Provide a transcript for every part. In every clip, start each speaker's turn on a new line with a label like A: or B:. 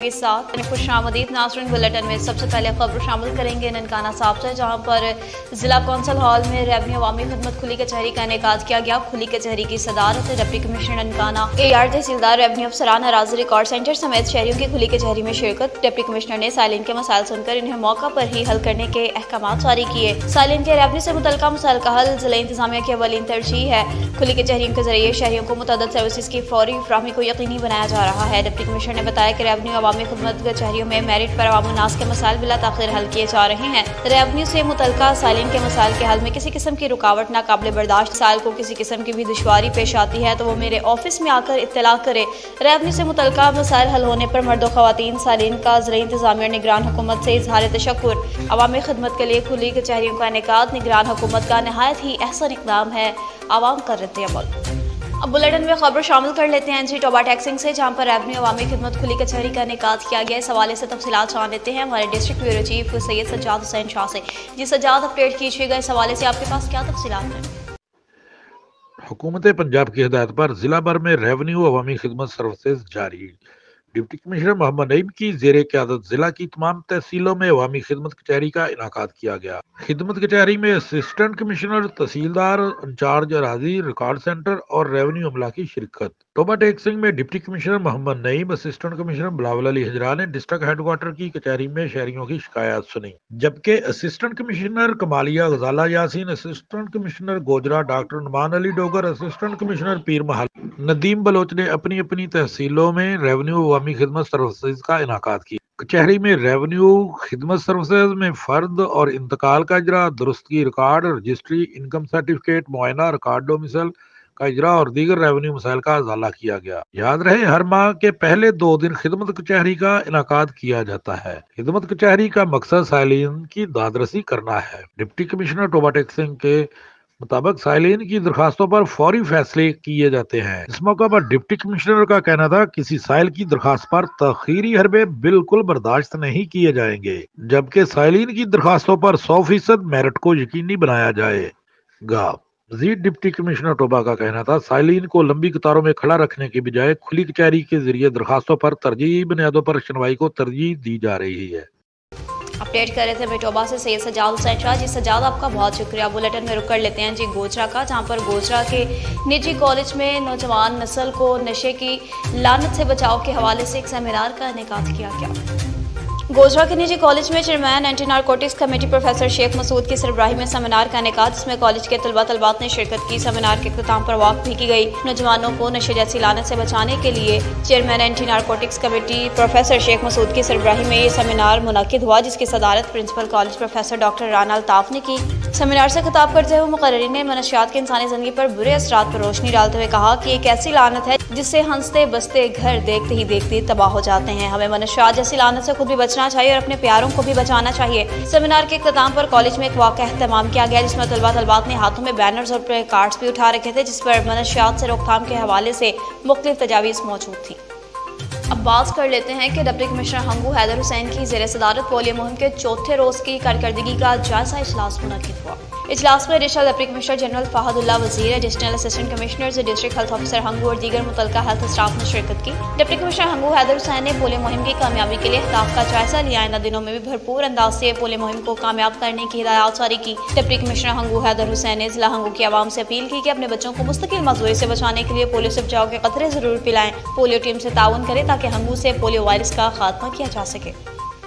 A: के साथ खुशामदीद नाज़रीन। बुलेटिन में सबसे पहले खबर शामिल करेंगे ननकाना साहब से, जहां पर जिला कौंसिल हॉल में रेवन्यू अवामी खिदमत खुली कचहरी का इनेकाद किया गया। खुली कचहरी की सदारत डिप्टी कमिश्नर ननकाना AR तहसीलदार रेवन्यू अफसरान हराजी रिकॉर्ड सेंटर समेत शहरियों की खुली कचहरी में शिरकत। डिप्टी कमिश्नर ने साइलिन के मसाइल सुनकर इन्हें मौका पर ही हल करने के अहकाम जारी किए। साइलिन के रेवन्यू से मुतल्लिका मसाइल का हल जिला इंतजामिया की अवलीन तरजीह है। खुली कचहरियों के जरिए शहरियों को मुतअद्दिद सर्विसेज की फौरी फराहमी को यकीनी बनाया जा रहा है। डिप्टी कमिश्नर ने बताया कि रेवन्यू अवामी खिदमत कचहरियों में मेरिट पर अवामुन्नास के मसाइल बिला ताखिर हल किए जा रहे हैं। रेवन्यू से मुतल्लिका साइलिन के मसाइल के हल में किसी किस्म की रुकावट नाकाबिल बर्दाश्त, साइल को किसी किस्म की भी दुश्वारी पेश आती है तो वो मेरे ऑफिस में आकर इत्तला करे। रेवन्यू से मुतल्लिका मसाइल हल होने पर मर्द ख़वातीन साइलिन का ज़िला इंतजामिया निगरान हुकूमत से इजहार तशक्कुर। अवामी खिदमत के लिए खुली कचहरियों का इनेकाद निगरान हुकूमत का नहायत ही अहसन इक़दाम है, आवाम कर रद्द अमल। अब बुलेटिन में खबर शामिल कर लेते हैं NG टोबा टैक्सिंग से, जहां पर रेवन्यू अवामी खिदमत खुली कचहरी का इनेकाद किया गया। इस हवाले से तफसीलात जान लेते हैं हमारे district bureau chief Syed Sajjad Hussain Shah से। जी सज्जाद, अपडेट कीजिएगा, इस हवाले से आपके पास क्या तफसीलात हैं?
B: हुकूमत पंजाब की हिदायत पर जिला भर में रेवन्यू अवामी खिदमत सर्विसेज जारी। डिप्टी कमिश्नर मोहम्मद नईम की जेर क़यादत जिला की तमाम तहसीलों में अवामी खिदमत कचहरी का इनाकाद किया गया। खिदमत कचहरी में असिस्टेंट कमिश्नर, तहसीलदार, इंचार्ज अराजी, रिकॉर्ड सेंटर और रेवन्यू अमला की शिरकत। टोबा टैक्सिंग में deputy commissioner Mohammad Naeem, assistant commissioner Bilawal Ali Hazra ने डिस्ट्रिक्ट हेडक्वार्टर की कचहरी में शहरियों की शिकायत सुनी, जबकि assistant commissioner Kamalia Ghazala Yasin, assistant commissioner Gojra doctor Numan Ali Dogar, assistant commissioner Pir Mahal Nadeem Bloch ने अपनी अपनी तहसीलों में रेवन्यू अवामी खिदमत सर्विसेज का इनाकाद किया। कचहरी में रेवन्यू खिदमत सर्विसेज में फर्द और इंतकाल का इजरा, दुरुस्तगी रिकॉर्ड, रजिस्ट्री, इनकम सर्टिफिकेट, मुआयना, रिकॉर्ड डोमिसाइल का इजरा और दीगर रेवन्यू मसाइल का अजाला किया गया। याद रहे, हर माह के पहले 2 दिन खिदमत कचहरी का इनाकाद किया जाता है। खिदमत कचहरी का मकसद साइलिन की दादरसी करना है। डिप्टी कमिश्नर टोबा टैक्सिंग के मुताबिक साइलिन की दरखास्तों पर फौरी फैसले किए जाते हैं। इस मौके पर डिप्टी कमिश्नर का कहना था, किसी साइल की दरखास्त पर तखीरी हरबे बिल्कुल बर्दाश्त नहीं किए जाएंगे, जबकि साइलिन की दरखास्तों पर 100% मेरिट को यकीनी बनाया जाएगा। मजीद डिप्टी कमिश्नर टोबा का कहना था, साइलिन को लंबी कतारों में खड़ा रखने की बजाय खुली कचहरी के जरिए दरखास्तों पर तरजीही बुनियादों पर सुनवाई को तरजीह दी जा रही है।
A: अपडेट कर रहे थे बेटोबा से सैयद सज्जाद हुसैन शाह। जी सज्जाद, आपका बहुत शुक्रिया। बुलेटिन में रुक कर लेते हैं जी गोजरा का, जहां पर गोजरा के निजी कॉलेज में नौजवान नस्ल को नशे की लानत से बचाव के हवाले से एक सेमिनार का इनेकाद किया गया। गोजरा के निजी कॉलेज में chairman anti narcotics committee professor Sheikh Masood की सरबराही में सेमिनार का इनेकाद, जिसमें कॉलेज के तलबा तलबात ने शिरकत की। सेमिनार के इख्तिताम पर वॉक भी की गई। नौजवानों को नशे जैसी लानत से बचाने के लिए chairman anti narcotics committee professor Sheikh Masood की सरबराही में ये सेमिनार मुनाकिद हुआ, जिसकी सदारत principal college professor doctor Rana Altaf ने की। सेमिनार से खिताब करते हुए मुकर्रिरीन ने मनशियात के इंसानी जिंदगी पर बुरे असरात पर रोशनी डालते हुए कहा कि एक ऐसी लानत है जिससे हंसते बसते घर देखते ही देखते तबाह हो जाते हैं। हमें मनशियात जैसी लानत से खुद भी बचना चाहिए और अपने प्यारों को भी बचाना चाहिए। सेमिनार के इख्तिताम पर कॉलेज में एक वाक़या एहतमाम किया गया, जिसमें तलबा तलबात ने हाथों में बैनर्स और प्ले कार्ड्स भी उठा रखे थे, जिस पर मनशियात से रोकथाम के हवाले से मुख्तलिफ तजावीज़ मौजूद थी। अब बात कर लेते हैं कि डिप्टी कमिश्नर हंगू हैदर हुसैन की ज़ेर सदारत पोलियो मुहिम के चौथे रोज़ की कारकर्दगी का जायजा इजलास मुनक़िद हुआ। इजलास में एडिशनल डिप्टी कमिश्नर जनरल फहदुल्लाह वज़ीर, additional assistant commissioner, district health officer Hangu और दीगर मुतल्लिका हेल्थ स्टाफ ने शिरकत की। डिप्टी कमिश्नर हंगू हैदर हुसैन ने पोलियो मुहिम की कामयाबी के लिए अहदाफ का जायजा लिया। आइंदा दिनों में भी भरपूर अंदाज से पोलियो मुहिम को कामयाब करने की हिदायत जारी की। डिप्टी कमिश्नर हंगू हैदर हुसैन ने जिला हंगू की आवाम से अपील की कि अपने बच्चों को मुस्तकिल मजदूरी से बचाने के लिए पोलियो से बचाव के कतरे जरूर पिलाएं। पोलियो टीम से ताउन करें ताकि हंगू से पोलियो वायरस का खात्मा किया जा सके।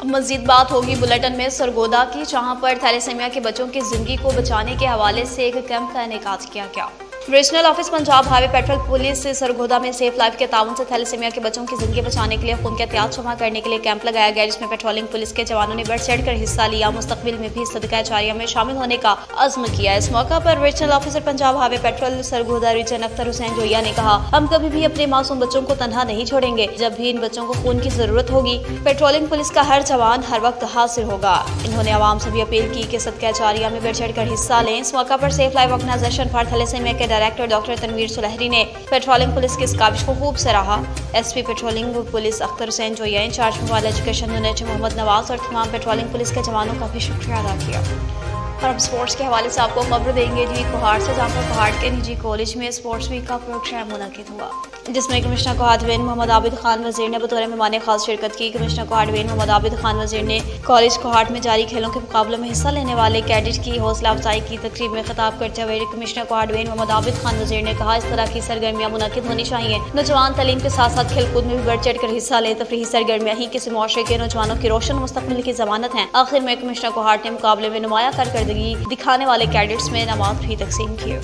A: अब मजीद बात होगी बुलेटिन में सरगोदा की, जहां पर थैलेसीमिया के बच्चों की जिंदगी को बचाने के हवाले से एक कैंप का इनेकाद किया गया। Regional office Punjab highway petrol police Sargodha में सेफ लाइफ के ताउन से थैलेसीमिया के बच्चों की जिंदगी बचाने के लिए खून के एहतियात जमा करने के लिए कैंप लगाया गया, जिसमें पेट्रोलिंग पुलिस के जवानों ने बढ़ चढ़ कर हिस्सा लिया। मुस्तकबिल में भी सदका जारिया में शामिल होने का अज़्म किया। इस मौका पर regional officer Punjab highway patrol Sargodha region Akhtar Hussain Joya ने कहा, हम कभी भी अपने मासूम बच्चों को तनहा नहीं छोड़ेंगे। जब भी इन बच्चों को खून की जरूरत होगी, पेट्रोलिंग पुलिस का हर जवान हर वक्त हाजिर होगा। इन्होंने आवाम से भी अपील की कि सदका जारिया में बढ़ चढ़ कर हिस्सा लें। इस मौका पर safe life organisation for thalassemia के डायरेक्टर डॉक्टर वीर सुलहरी ने पेट्रोलिंग पुलिस की इस काविश को खूब सराहा। SP patrolling police Akhtar Hussain Joya, incharge mobile education unit Mohammad Nawaz और तमाम पेट्रोलिंग पुलिस के जवानों का भी शुक्रिया अदा किया। और अब स्पोर्ट्स के हवाले से आपको खबर देंगे जी कोहाड़ से, जहाँ पर कोहाड़ के निजी कॉलेज में स्पोर्ट्स वीक का प्रोग्राम मुनक़िद हुआ। जिसमें कमिश्नर कोहाटवेन मोहम्मद आबिद खान वजीर ने बतौर मेहमान खास शिरकत की। कमिश्नर कोहाटवेन मोहम्मद आबिद खान वजीर ने कॉलेज कोहाट में जारी खेलों के मुकाबलों में हिस्सा लेने वाले कैडेट की हौसला अफजाई की। तकरीब में खिताब करते हुए कमिश्नर कोहाटवेन मोहम्मद आबिद खान वजीर ने कहा, इस तरह की सरगर्मियाँ मुनक्किद होनी चाहिए। नौजवान तालीम के साथ साथ खेलकूद में भी बढ़ चढ़ कर हिस्सा लें। तफरीही सरगर्मियाँ ही किसी मुआशरे के नौजवानों की रोशन मुस्तकबिल की जमानत हैं। आखिर में कमिश्नर कोहाट ने मुकाबले में नुमाया कारकर्दगी दिखाने वाले कैडेट्स में इनामात भी तकसीम किए।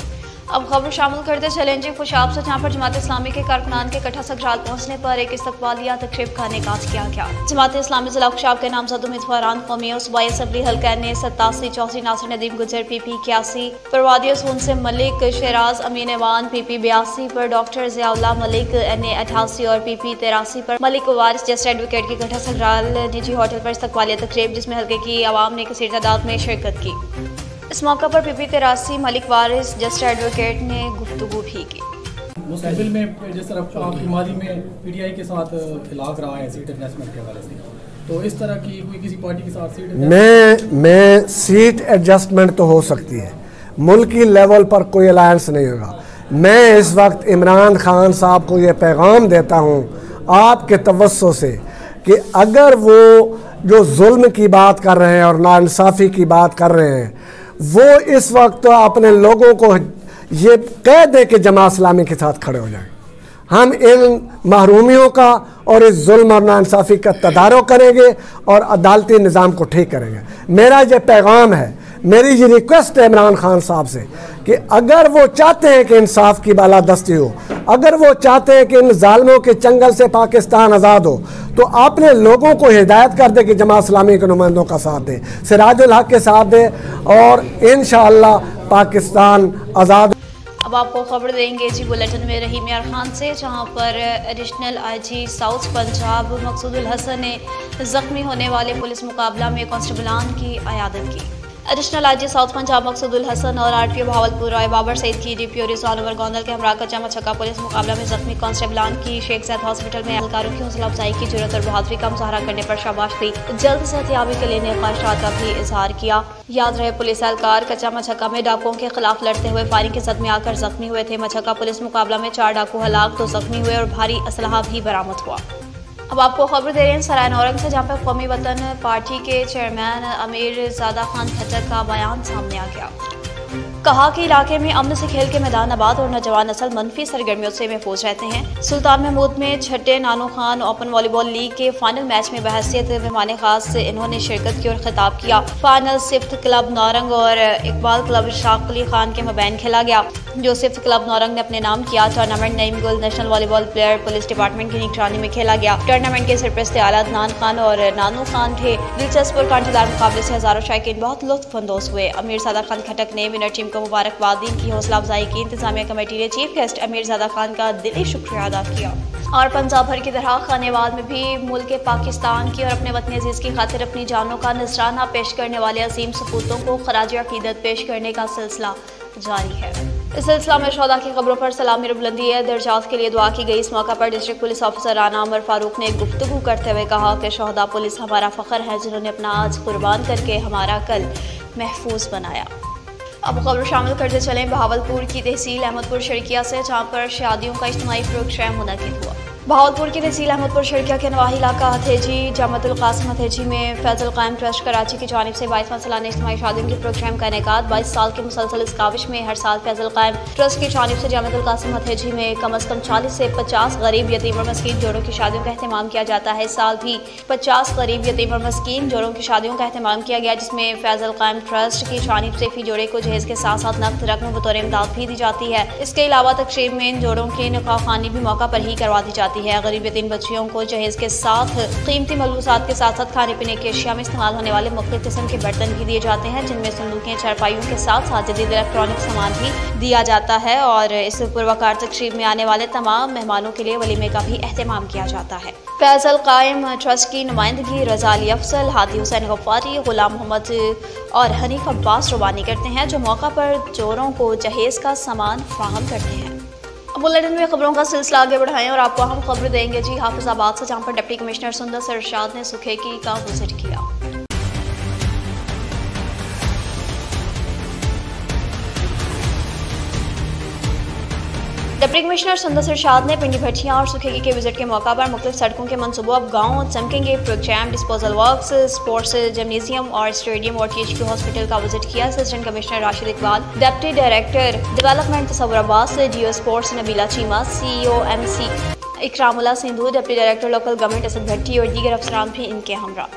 A: अब खबर शामिल करते चलें जी खुशाब से, जहाँ पर जमात इस्लामी के कारकुनान के कट्ठा सगराल पहुंचने पर एक इस्तकबालिया तकरीब का इनेकाद किया गया। जमात इस्लामी जिला खुशाब के नामजद उम्मीदवारान कौमी सूबाई असम्बली हल्का ने 87 84 नासिर नदीम गुजर PP 81 परवादी सून से मलिक शेराज अमीन वान PP 82 पर डॉक्टर ज़ियाउल्लाह मलिक NA 88 और PP 83 पर मलिक वारिस जस्ट एडवोकेट की कट्ठा सगराल निजी होटल पर इस्तकबालिया तकरीब, जिसमें हल्के की आवाम ने किसी तादाद में शिरकत की। इस मौका पर PP 83 मलिक वारिस जस्ट एडवोकेट ने गुफ्तगू भी की।
C: मुस्तकबिल में जिस तरह आपकी मादी में PTI के साथ खिलाफ रहा है सीट एडजस्टमेंट के हवाले से, तो इस तरह की कोई किसी पार्टी के साथ सीट
D: मैं सीट एडजस्टमेंट तो हो सकती है, मुल्की लेवल पर कोई अलायंस नहीं होगा। मैं इस वक्त इमरान खान साहब को ये पैगाम देता हूँ आपके तवज्जो से कि अगर वो जो जुल्म की बात कर रहे हैं और नाइंसाफ़ी की बात कर रहे हैं, वो इस वक्त तो अपने लोगों को ये कह दे कि जमात इस्लामी के साथ खड़े हो जाएं। हम इन महरूमियों का और इस जुल्म और नाइंसाफ़ी का तदारुक करेंगे और अदालती निज़ाम को ठीक करेंगे। मेरा ये पैगाम है, मेरी ये रिक्वेस्ट है इमरान खान साहब से कि अगर वो चाहते हैं कि इंसाफ की बालादस्ती हो, अगर वो चाहते हैं कि इन जालिमों के चंगल से पाकिस्तान आज़ाद हो, तो अपने लोगों को हिदायत कर दे कि जमात इस्लामी के नुमाइंदों का साथ दे, सिराजुल हक के साथ दे और इंशाअल्लाह पाकिस्तान आज़ाद।
A: अब आपको खबर देंगे जी बुलेटिन में रहीम यार खान से, जहां पर additional IG south Punjab Maqsoodul Hasan ने जख्मी होने वाले पुलिस मुकाबला में कांस्टेबलान की अयादत की। Additional IG south Punjab Maqsoodul Hasan और RTO भावलपुर राय बाबर सईद की DPO रिजवान उमर गोंदल के हमरा कच्चा मचक्का पुलिस मुकाबला में जख्मी कांस्टेबलान की शेख ज़ैद हॉस्पिटल में एहलकारों की हौसला अफजाई की जरूरत और बहादुरी का मुजाहरा करने पर शाबाश दी। जल्द सेहतियाबी के लिए ख्वाहिशात का भी इजहार किया। याद रहे पुलिस एहलकार कच्चा मचक्का में डाकुओं के खिलाफ लड़ते हुए फायरिंग के सदमे आकर जख्मी हुए थे। मचक्का पुलिस मुकाबला में 4 डाकू हलाक तो जख्मी हुए और भारी असलहा भी बरामद हुआ। अब आपको खबर दे रहे हैं सराय नौरंग से, जहाँ पर कौमी वतन पार्टी के चेयरमैन अमीर ज़ादा खान खट्टर का बयान सामने आ गया। कहा कि इलाके में अमन से खेल के मैदान आबाद और नौजवान नस्ल मनफी सरगर्मियों से महफूज रहते हैं। सुल्तान महमूद में छठे नानो खान ओपन वॉलीबॉल लीग के फाइनल मैच में बहैसियत मेहमान खास से इन्होंने शिरकत की और खिताब किया। फाइनल सिफ्त क्लब नौरंग और इकबाल क्लब इशराक अली खान के मबैन खेला गया, जो सिफ्त क्लब नौरंग ने अपने नाम किया। टूर्नामेंट नईम गुल national volleyball player police department की निगरानी में खेला गया। टूर्नामेंट के सरपरस्त आला अदनान खान और नानू खान थे। दिलचस्प और कांटेदार मुकाबले से हजारों शायकीन बहुत लुत्फअंदोज हुए। अमीर ज़ादा खान खटक ने विनर टीम को मुबारकबाद दी, की हौसला अफजाई की। इंतजामिया कमेटी ने चीफ गेस्ट अमीर ज़ादा खान का दिली शुक्रिया अदा किया। और पंजाब भर की तरह खानेवाल में भी मुल्क पाकिस्तान की और अपने वतन अजीज़ की खातिर अपनी जानों का नजराना पेश करने वाले अजीम सपूतों को खराज अकीदत पेश करने का सिलसिला जारी है। इस सिलसिला में शोहदा की खबरों पर सलामी बुलंदी है दर्जात के लिए दुआ की गई। इस मौका पर district police officer Rana Umar Farooq ने गुफ्तगू करते हुए कहा कि शोहदा पुलिस हमारा फ़ख्र है, जिन्होंने अपना आज कुर्बान करके हमारा कल महफूज बनाया। अब खबर शामिल करते चलें बहावलपुर की तहसील अहमदपुर शर्किया से, जहाँ पर शादियों का इज्तिमाई प्रोग्राम मुनक़िद हुआ। बहावलपुर की तहसील अहमदपुर शर्किया के नवाही इलाका हथेजी जामतुल कासिम हथेजी में फैजल कायम ट्रस्ट कराची की जानिब से 22वां सालाना इज्तिमाई शादियों के प्रोग्राम का इनेकाद। 22 साल के मुसलसल इस काविश में हर साल फैजल कायम ट्रस्ट की जानिब से जामतुल कासिम हथेजी में कम अज़ कम 40 से 50 गरीब यतीम और मस्कीन जोड़ों की शादियों का अहतमाम किया जाता है। इस साल भी 50 गरीब यतीम और मस्कीन जोड़ों की शादियों का अहतमाम किया गया, जिसमें फैजल कायम ट्रस्ट की जानिब से फी जोड़े को जहेज के साथ साथ नकद रकम बतौर इमदाद भी दी जाती है। इसके अलावा तकरीब में इन जोड़ों की निकाह खानी भी मौका पर ही करवा दी जाती है। गरीब यतीम बच्चियों को जहेज के साथ कीमती मलबूसात के साथ साथ खाने पीने की अशिया में इस्तेमाल होने वाले मुख्तलिफ किस्म के बर्तन भी दिए जाते हैं, जिनमें संदूकें चारपाइयों के साथ साथ जदीद इलेक्ट्रॉनिक सामान भी दिया जाता है। और इस पुरवकार तकरीब में आने वाले तमाम मेहमानों के लिए वलीमे का भी एहतमाम किया जाता है। फैजल कायम ट्रस्ट की नुमाइंदगी रज़ा अली अफसल, हादी हुसैन गफ्फारी, गुलाम मोहम्मद और हनीफ अब्बास रुबानी करते हैं, जो मौका पर जोरों को जहेज का सामान फराहम करते हैं। बुलेटिन में खबरों का सिलसिला आगे बढ़ाएं और आपको हम खबर देंगे जी हाफिजाबाद से, जहां पर डिप्टी कमिश्नर सुंदर सरशाद ने सुखेकी का विजिट किया। डिप्टी कमिश्नर सुंदर इरशाद ने पिंडी भट्टियां और सुखेगी के विजिट के मौका पर मुख्तलिफ सड़कों के मनसूबों अब गाँव चमकेंगे programme disposal works sports gymnasium और स्टेडियम और THQ हॉस्पिटल का विजिट किया। Assistant commissioner Rashid Iqbal, deputy director development Tasawwur Abbas, DO sports Nabeela Cheema, CEO MC Ikramullah Sindhu, deputy director local government Asad Bhatti और दीगर अफसरान भी इनके हमरा।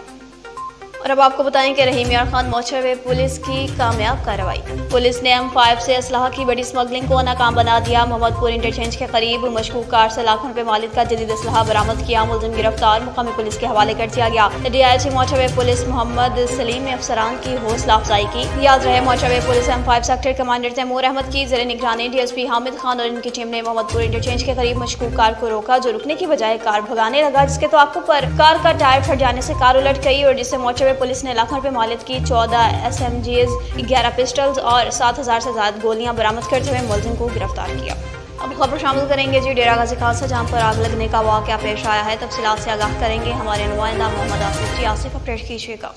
A: और अब आपको बताएं कि रहीम यार खान मोर्चे में पुलिस की कामयाब कार्रवाई। पुलिस ने M5 से असलाह की बड़ी स्मगलिंग को नाकाम बना दिया। मोहम्मदपुर इंटरचेंज के करीब मशकूक कार से लाखों रुपए मालिक का जदीद असलाह बरामद किया। मुलजिम गिरफ्तार, मुकामी पुलिस के हवाले कर दिया गया। DIG मोर्चे में पुलिस मोहम्मद सलीम ने अफसरान की हौसला अफजाई की। याद रहे मोर्चे में police M5 sector commander Taimur Ahmad की जेर निगरानी DSP हामिद खान और इनकी टीम ने मोहम्मदपुर इंटरचेंज के करीब मशकूक कार को रोका, जो रुकने की बजाय कार भगाने लगा, जिसके तवक्कुफ पर कार का टायर फट जाने से कार उलट गई और जिससे मोर्चे में पुलिस ने लाखों मालिक की 14 SMGs, 11 पिस्टल्स और 7000 से ज्यादा गोलियां बरामद करते हुए मुलजिम को गिरफ्तार किया। अब खबर शामिल करेंगे जी डेरा गाजी खान से, जहां पर आग लगने का वाकया पेश आया है। तफसीलात से आगाह करेंगे हमारे नुमाइंदा मोहम्मद आसिफ जी। आसिफ, अपडेट कीजिएगा।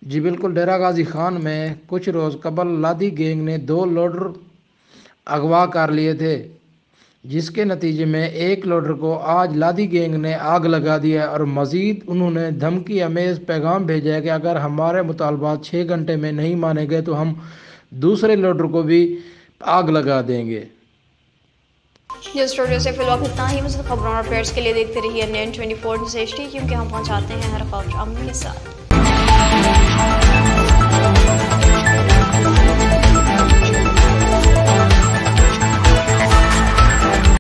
E: जी बिल्कुल, डेरा गाजी खान में कुछ रोज़ कबल लादी गैंग ने 2 लोडर अगवा कर लिए थे, जिसके नतीजे में एक लोडर को आज लादी गैंग ने आग लगा दिया और मज़ीद उन्होंने धमकी अमेज़ पैगाम भेजा है कि अगर हमारे मुतालबात 6 घंटे में नहीं माने गए तो हम दूसरे लोडर को भी आग लगा देंगे।
A: न्यूज़ स्टूडियो से फिलहाल इतना ही। मुझे खबरों और अपडेट्स के लिए देखते रहिए NN24 न्यूज़ HD, क्योंकि हम पहुंचाते हैं हर खबर अमन के साथ।